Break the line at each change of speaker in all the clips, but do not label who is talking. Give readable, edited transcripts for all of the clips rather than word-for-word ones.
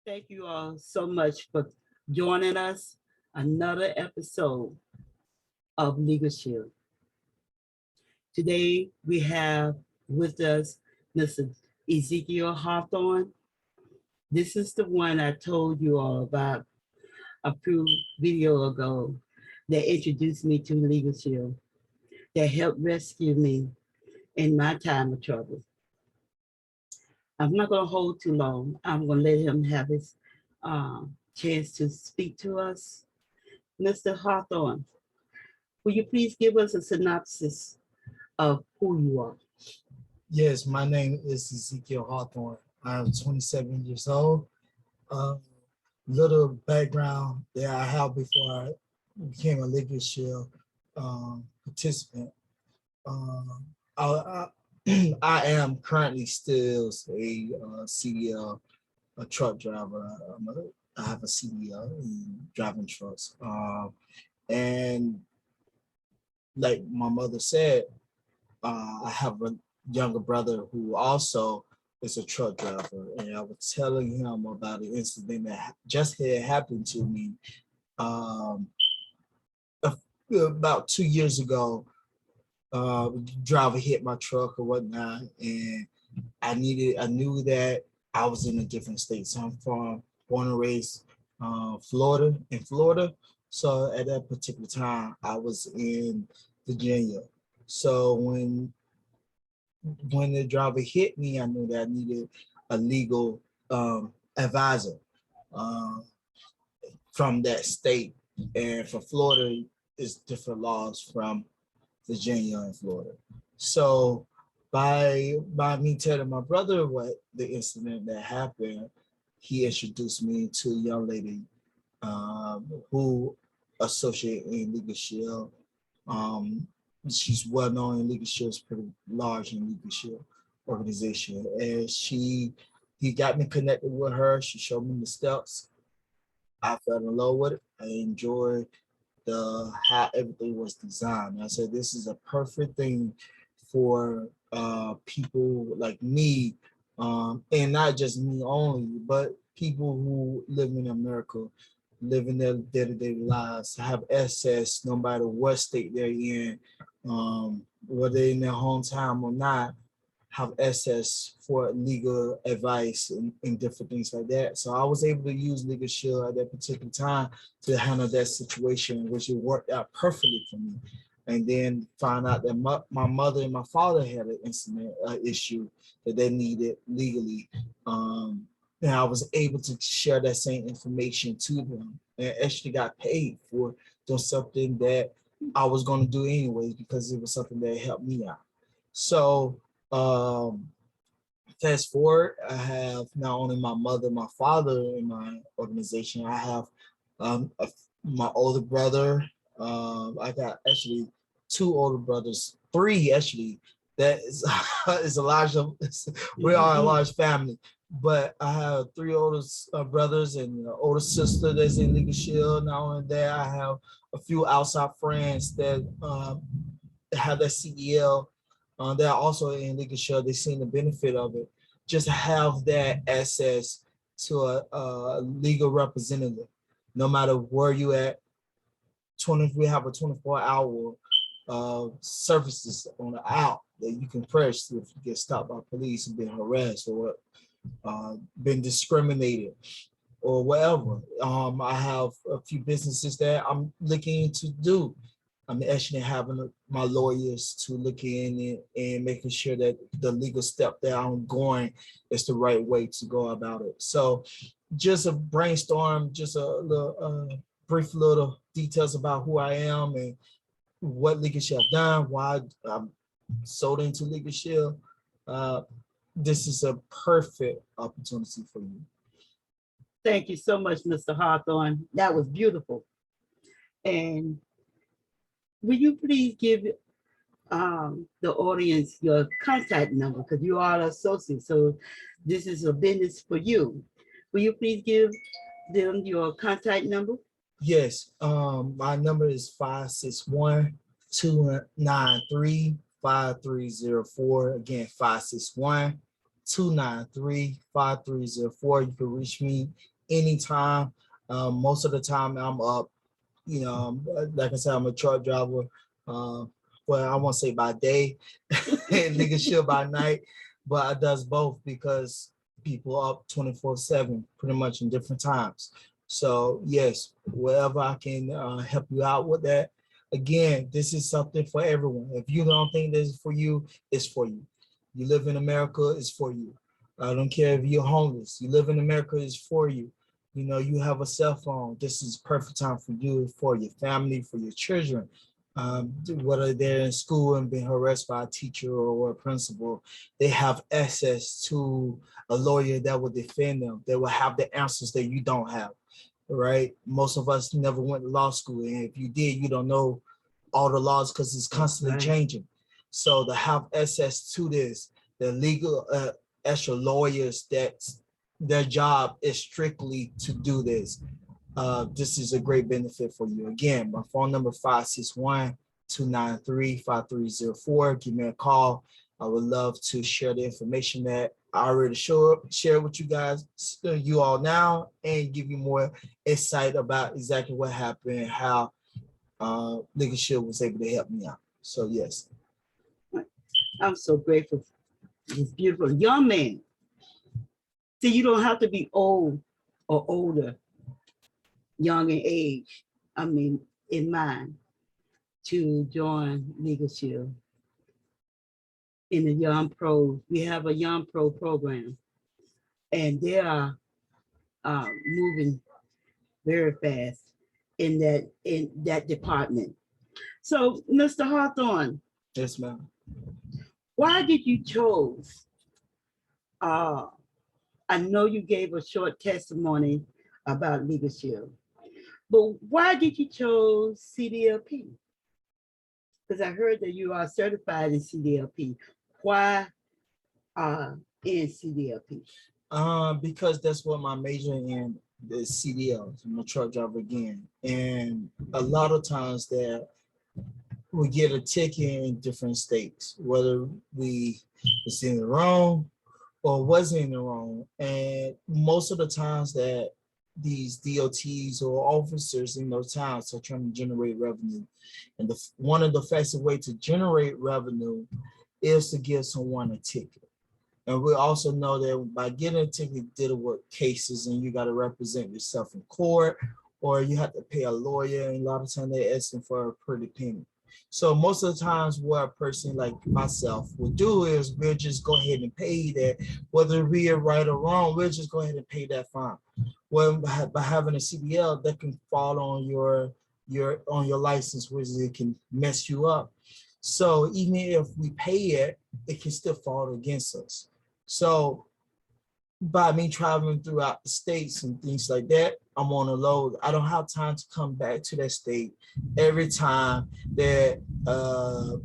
Thank you all so much for joining us. Another episode of Legal Shield. Today we have with us Mr. Ezekiel Hawthorne. This is the one I told you all about a few video ago that introduced me to Legal Shield, that helped rescue me in my time of trouble. I'm not going to hold too long. I'm going to let him have his chance to speak to us. Mr. Hawthorne, will you please give us a synopsis of who you are?
Yes, my name is Ezekiel Hawthorne. I'm 27 years old. Little background that I have before I became a Legal Shield participant. I, I am currently still a CDL, a truck driver. I have a CDL in driving trucks. And like my mother said, I have a younger brother who also is a truck driver, and I was telling him about an incident that just had happened to me about 2 years ago. Driver hit my truck or whatnot, and I knew that I was in a different state. So I'm born and raised in Florida. So at that particular time, I was in Virginia. So when the driver hit me, I knew that I needed a legal advisor um, from that state. And for Florida, it's different laws from Virginia and Florida. So by me telling my brother what the incident that happened, he introduced me to a young lady who associate in Legal Shield. Um, she's well known in Legal Shield, it's pretty large in Legal Shield organization. And he got me connected with her. She showed me the steps. I fell in love with it. I enjoyed the how everything was designed. I said this is a perfect thing for people like me, and not just me only, but people who live in America, living their day-to-day lives, have access no matter what state they're in, whether in their hometown or not, have access for legal advice and different things like that. So I was able to use Legal Shield at that particular time to handle that situation, which it worked out perfectly for me. And then find out that my mother and my father had an incident issue that they needed legally. And I was able to share that same information to them and actually got paid for doing something that I was going to do anyways because it was something that helped me out. So fast forward, I have not only my mother, my father in my organization, I have my older brother. I got actually two older brothers, three actually. That is a large. We are a large family, but I have three older brothers and an older sister that's in Legal Shield. Not only that, I have a few outside friends that have that CDL. They're also in Legal Shield. They've seen the benefit of it. Just have that access to a legal representative, no matter where you at. We have a 24-hour services on the app that you can press if you get stopped by police and been harassed or been discriminated or whatever. I have a few businesses that I'm looking to do. I'm actually having my lawyers to look in and making sure that the legal step that I'm going is the right way to go about it. So just a brainstorm, just a little brief little details about who I am and what Legal Shield have done, why I'm sold into Legal Shield. This is a perfect opportunity for you.
Thank you so much, Mr. Hawthorne. That was beautiful. And will you please give the audience your contact number because you are an associate, so this is a business for you. Will you please give them your contact number?
Yes, my number is 561-293-5304. Again, 561-293-5304. You can reach me anytime. Most of the time I'm up, you know, like I said, I'm a truck driver. Well, I won't say by day, leadership by night, but I does both because people up 24/7, pretty much in different times. So yes, wherever I can help you out with that. Again, this is something for everyone. If you don't think this is for you, it's for you. You live in America, it's for you. I don't care if you're homeless. You live in America, it's for you. You know, you have a cell phone. This is perfect time for you, for your family, for your children. Whether they're in school and being harassed by a teacher or a principal, they have access to a lawyer that will defend them. They will have the answers that you don't have, right? Most of us never went to law school, and if you did, you don't know all the laws because it's constantly changing. So to have access to this, the legal extra lawyers that their job is strictly to do this. This is a great benefit for you. Again, my phone number 561-293-5304. Give me a call. I would love to share the information that I already share with you guys, you all now, and give you more insight about exactly what happened and how Leadership was able to help me out. So yes.
I'm so grateful for this beautiful young man. See, you don't have to be old or older, young in age, I mean, in mind, to join leadership in the Young Pro. We have a Young Pro program, and they are moving very fast in that department. So, Mr. Hawthorne,
Yes, ma'am.
why did you choose? I know you gave a short testimony about leadership, but why did you choose CDLP? Because I heard that you are certified in CDLP. Why in CDLP?
Because that's what my major in the CDL. I'm a truck driver again, and a lot of times that we get a ticket in different states, whether we was in the wrong or wasn't in the wrong, and most of the times that these DOTs or officers in those towns are trying to generate revenue, and one of the fastest way to generate revenue is to give someone a ticket. And we also know that by getting a ticket, dealing with cases, and you got to represent yourself in court, or you have to pay a lawyer, and a lot of times they're asking for a pretty penny. So most of the times what a person like myself will do is we'll just go ahead and pay that, whether we are right or wrong, we'll just go ahead and pay that fine. Well, by having a CDL, that can fall on your license, which it can mess you up. So even if we pay it, it can still fall against us. So by me traveling throughout the states and things like that, I'm on a load. I don't have time to come back to that state every time that the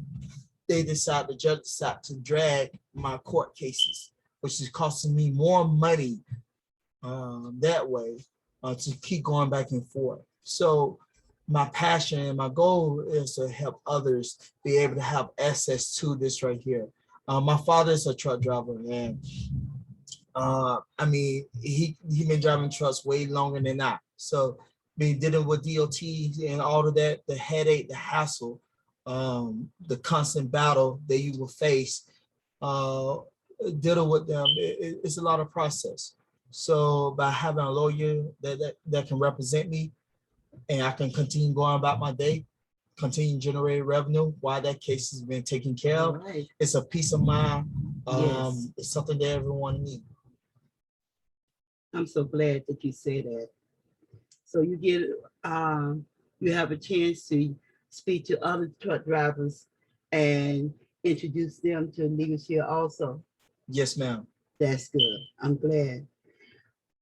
judge decide to drag my court cases, which is costing me more money that way to keep going back and forth. So my passion and my goal is to help others be able to have access to this right here. My father is a truck driver, and I mean, he been driving trucks way longer than I. So been dealing with DOT and all of that, the headache, the hassle, the constant battle that you will face, dealing with them, it's a lot of process. So by having a lawyer that can represent me, and I can continue going about my day, continue generating revenue while that case has been taken care of,
Right.
it's a peace of mind.
Yes.
It's something that everyone needs.
I'm so glad that you said that. So you have a chance to speak to other truck drivers and introduce them to leadership also.
Yes, ma'am.
That's good. I'm glad.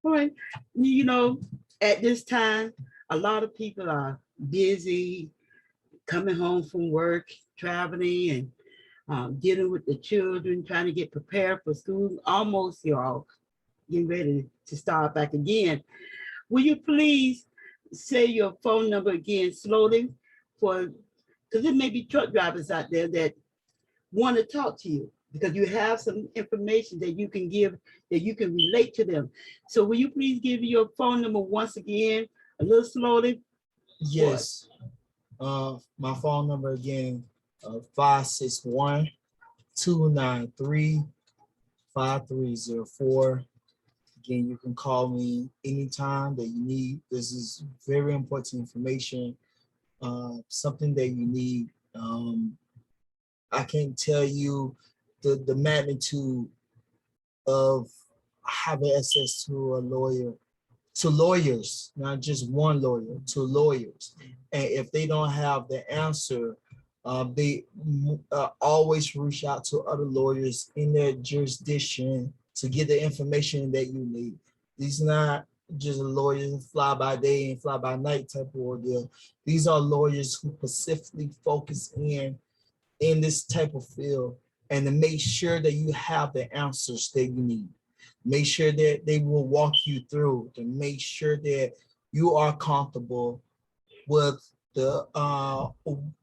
All right. You know, at this time, a lot of people are busy coming home from work, traveling, and dealing with the children, trying to get prepared for school. Almost, y'all, getting ready to start back again. Will you please say your phone number again slowly, for because there may be truck drivers out there that want to talk to you. because you have some information that you can give, that you can relate to them. So will you please give your phone number once again, a little slowly?
Yes. My phone number again, 561-293-5304. Again, you can call me anytime that you need. This is very important information, something that you need. I can't tell you the magnitude of having access to a lawyer, to lawyers, not just one lawyer, to lawyers. And if they don't have the answer, they always reach out to other lawyers in their jurisdiction to get the information that you need. These are not just lawyers fly by day and fly by night type of ordeal. These are lawyers who specifically focus in this type of field and to make sure that you have the answers that you need. Make sure that they will walk you through to make sure that you are comfortable with the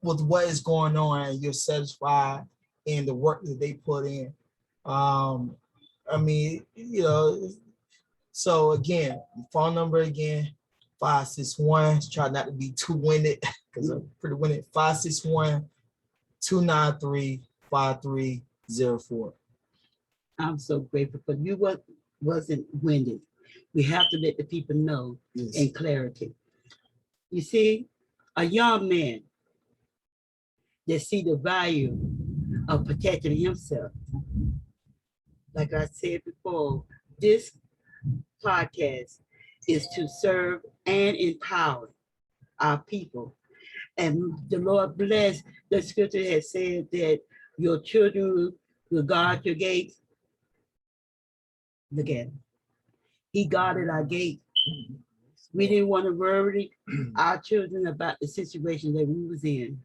with what is going on and you're satisfied in the work that they put in. I mean, so again, phone number again, 561. Try not to be too winded because I'm pretty winded. 561-293-5304.
I'm so grateful for you. Wasn't winded. We have to let the people know in clarity. You see, a young man that see the value of protecting himself. Like I said before, this podcast is to serve and empower our people. And the Lord bless, the scripture has said that your children will guard your gates. Look at him. He guarded our gate. We didn't want to worry our children about the situation that we was in.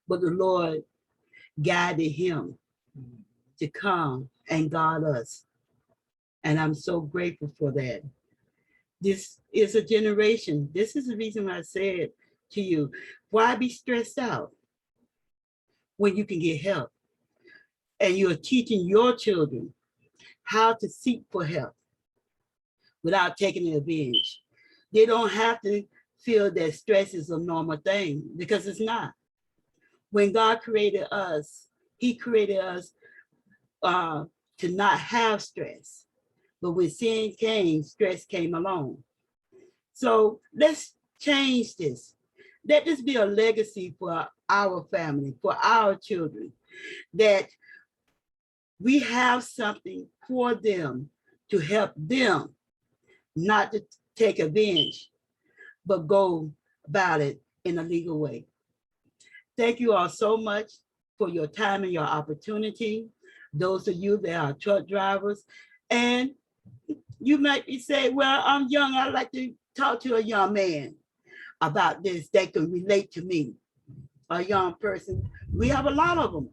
But the Lord guided him to come and guard us. And I'm so grateful for that. This is a generation. This is the reason why I said to you, why be stressed out when you can get help? And you're teaching your children how to seek for help without taking advantage. They don't have to feel that stress is a normal thing because it's not. When God created us, he created us to not have stress. But when sin came, stress came along. So let's change this. Let this be a legacy for our family, for our children, that we have something for them to help them, not to take advantage, but go about it in a legal way. Thank you all so much for your time and your opportunity. Those of you that are truck drivers, and you might be saying, well, I'm young, I'd like to talk to a young man about this that can relate to me, a young person. We have a lot of them.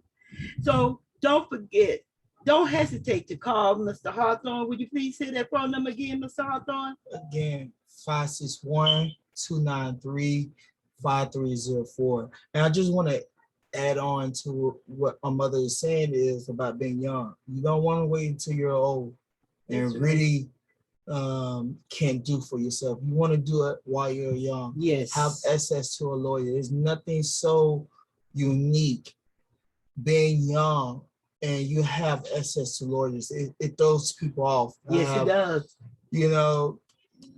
So don't forget, don't hesitate to call Mr. Hawthorne. Would you please say that phone number again, Mr. Hawthorne?
Again, 561-293-5304. And I just want to add on to what my mother is saying is about being young. You don't want to wait until you're old and
That's
really can't do for yourself. You want to do it while you're young.
Yes.
Have access to a lawyer. There's nothing so unique being young and you have access to lawyers. It throws people off.
Yes, it does.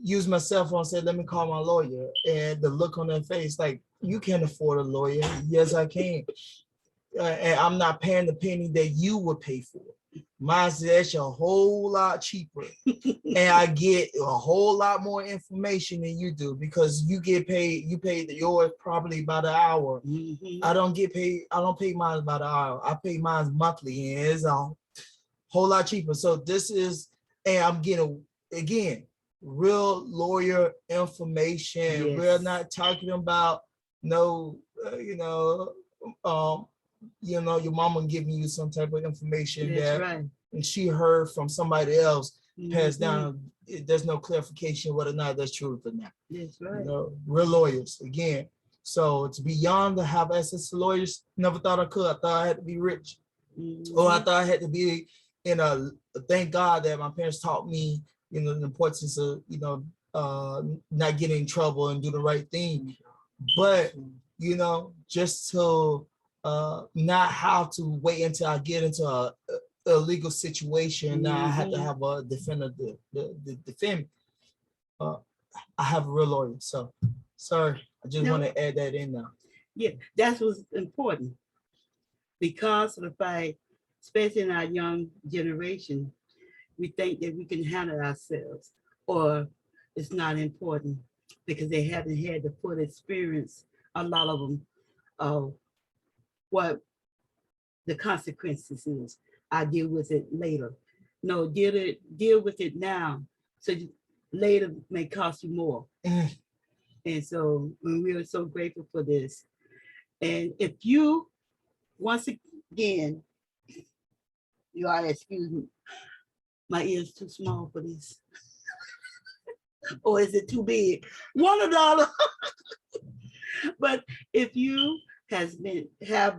Use my cell phone, say, let me call my lawyer. And the look on their face, like, you can't afford a lawyer. Yes, I can. And I'm not paying the penny that you would pay for. Mine's actually a whole lot cheaper. And I get a whole lot more information than you do because you get paid, you pay yours probably about an hour.
Mm-hmm.
I don't pay mine about an hour. I pay mine monthly and it's a whole lot cheaper. So this is, and I'm getting, again, real lawyer information.
Yes.
We're not talking about your mama giving you some type of information.
That's
that
right.
and she heard from somebody else passed
Mm-hmm.
down. There's no clarification whether or not that's true or not.
That's right.
Real lawyers again. So to be young, to have access to lawyers, never thought I could. I thought I had to be rich. Or I thought I had to be in a, thank God that my parents taught me, you know, the importance of, you know, not getting in trouble and do the right thing. But, you know, just to not have to wait until I get into a legal situation. Now I have to have a defender to defend me. I have a real lawyer. So, sorry, I just want to add that in now.
Yeah, that's what's important. Because of the fact, especially in our young generation, we think that we can handle ourselves, or it's not important because they haven't had the full experience, a lot of them, of what the consequences is. I deal with it later. No, deal with it now, so later may cost you more. And so we are so grateful for this. And if you, once again, you ought to excuse me, my ear's too small for this. Or is it too big? $1. But if you have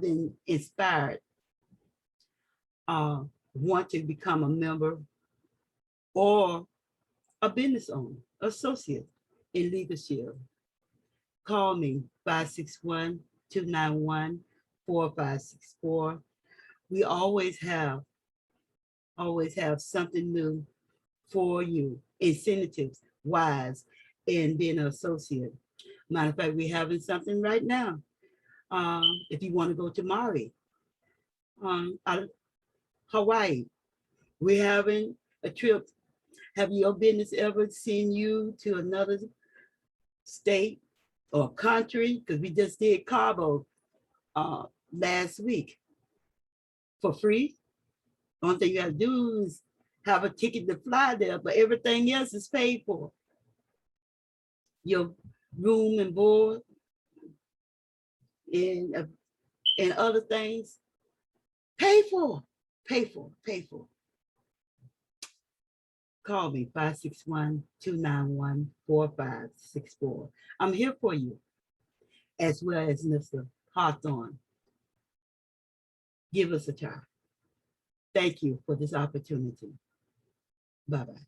been inspired, want to become a member or a business owner, associate in leadership, call me 561-291-4564. We always have something new for you, incentives wise in being an associate. Matter of fact, we're having something right now. If you want to go to Maui, out of Hawaii, we're having a trip. Have your business ever seen you to another state or country? Because we just did Cabo last week for free. Only thing you have to do is have a ticket to fly there, but everything else is paid for. Your room and board and other things, pay for. Call me 561-291-4564. I'm here for you, as well as Mr. Hawthorne. Give us a try. Thank you for this opportunity. Bye-bye.